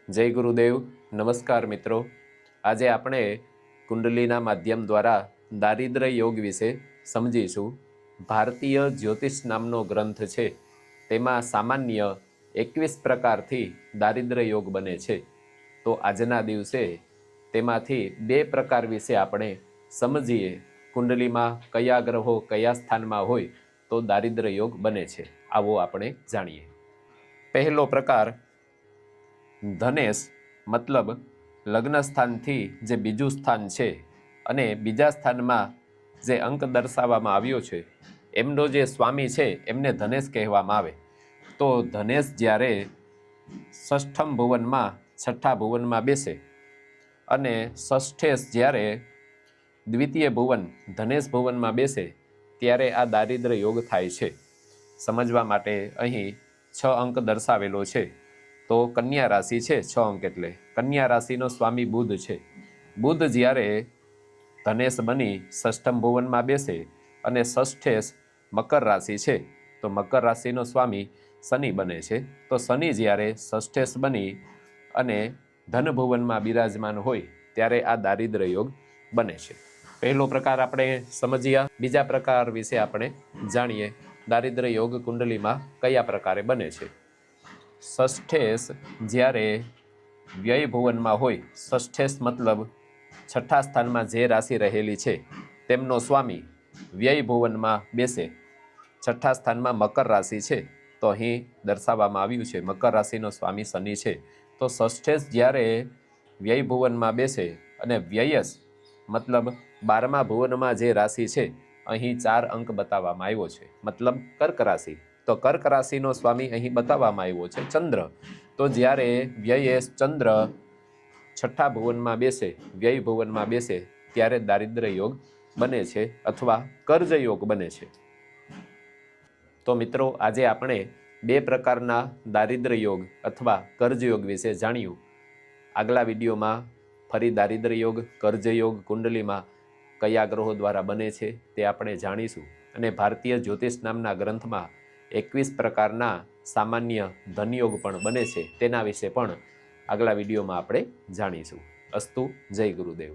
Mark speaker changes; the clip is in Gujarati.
Speaker 1: જય ગુરુદેવ. નમસ્કાર મિત્રો. આજે આપણે કુંડલીના માધ્યમ દ્વારા દારિદ્ર્ય યોગ વિશે સમજીશું. ભારતીય જ્યોતિષ નામનો ગ્રંથ છે, તેમાં સામાન્ય 21 પ્રકારથી દારિદ્ર્ય યોગ બને છે. તો આજના દિવસે તેમાંથી 2 પ્રકાર વિશે આપણે સમજીએ. કુંડલીમાં કયા ગ્રહો કયા સ્થાનમાં હોય તો દારિદ્ર્ય યોગ બને છે, આવો આપણે જાણીએ. પહેલો પ્રકાર ધનેશ, મતલબ લગ્ન સ્થાનથી જે બીજું સ્થાન છે અને બીજા સ્થાનમાં જે અંક દર્શાવવામાં આવ્યો છે એમનો જે સ્વામી છે એમને ધનેશ કહેવામાં આવે. તો ધનેશ જ્યારે ષષ્ઠમ ભુવનમાં છઠ્ઠા ભુવનમાં બેસે અને ષષ્ઠેશ જ્યારે દ્વિતીય ભુવન ધનેશ ભુવનમાં બેસે ત્યારે આ દારિદ્ર્ય યોગ થાય છે. સમજવા માટે અહીં 6 અંક દર્શાવેલો છે. તો કન્યા રાશિ છે, 6 અંક એટલે કન્યા રાશિનો સ્વામી બુધ છે. બુધ જ્યારે ધનેશ બની ષષ્ઠમ ભુવનમાં બેસે અને ષષ્ઠેશ મકર રાશિ છે, તો મકર રાશિનો સ્વામી શનિ બને છે. તો શનિ જ્યારે ષષ્ઠેશ બની અને ધન ભુવનમાં બિરાજમાન હોય ત્યારે આ દારિદ્ર્ય યોગ બને છે. પહેલો પ્રકાર આપણે સમજ્યા. બીજા પ્રકાર વિશે આપણે જાણીએ. દારિદ્ર્ય યોગ કુંડલીમાં કયા પ્રકારે બને છે. ષષ્ઠેશ જ્યારે વ્યય ભુવનમાં હોય, ષષ્ઠેશ મતલબ છઠ્ઠા સ્થાનમાં જે રાશિ રહેલી છે તેમનો સ્વામી વ્યય ભુવનમાં બેસે. છઠ્ઠા સ્થાનમાં મકર રાશિ છે, તો અહીં દર્શાવવામાં આવ્યું છે મકર રાશિનો સ્વામી શનિ છે. તો ષષ્ઠેશ જ્યારે વ્યય ભુવનમાં બેસે અને વ્યયસ મતલબ 12મા ભુવનમાં જે રાશિ છે, અહીં 4 અંક બતાવવામાં આવ્યો છે, મતલબ કર્ક રાશિ. તો કર્ક રાશિનો સ્વામી અહીં બતાવવામાં આવ્યો છે ચંદ્ર. તો જ્યારે વ્યયેશ ચંદ્ર છઠ્ઠા ભુવનમાં બેસે, વ્યય ભુવનમાં બેસે ત્યારે દારિદ્ર્ય યોગ બને છે અથવા કર્જ યોગ બને છે. તો મિત્રો, આજે આપણે 2 પ્રકારના દારિદ્ર્ય યોગ અથવા કર્જ યોગ વિશે જાણ્યું. આગલા વિડીયોમાં ફરી દારિદ્ર્ય યોગ, કર્જ યોગ કુંડલીમાં કયા ગ્રહો દ્વારા બને છે તે આપણે જાણીશું. અને ભારતીય જ્યોતિષ નામના ગ્રંથમાં 21 પ્રકારના સામાન્ય ધનયોગ પણ બને છે, તેના વિશે પણ આગલા વિડીયોમાં આપણે જાણીશું. અસ્તુ. જય ગુરુદેવ.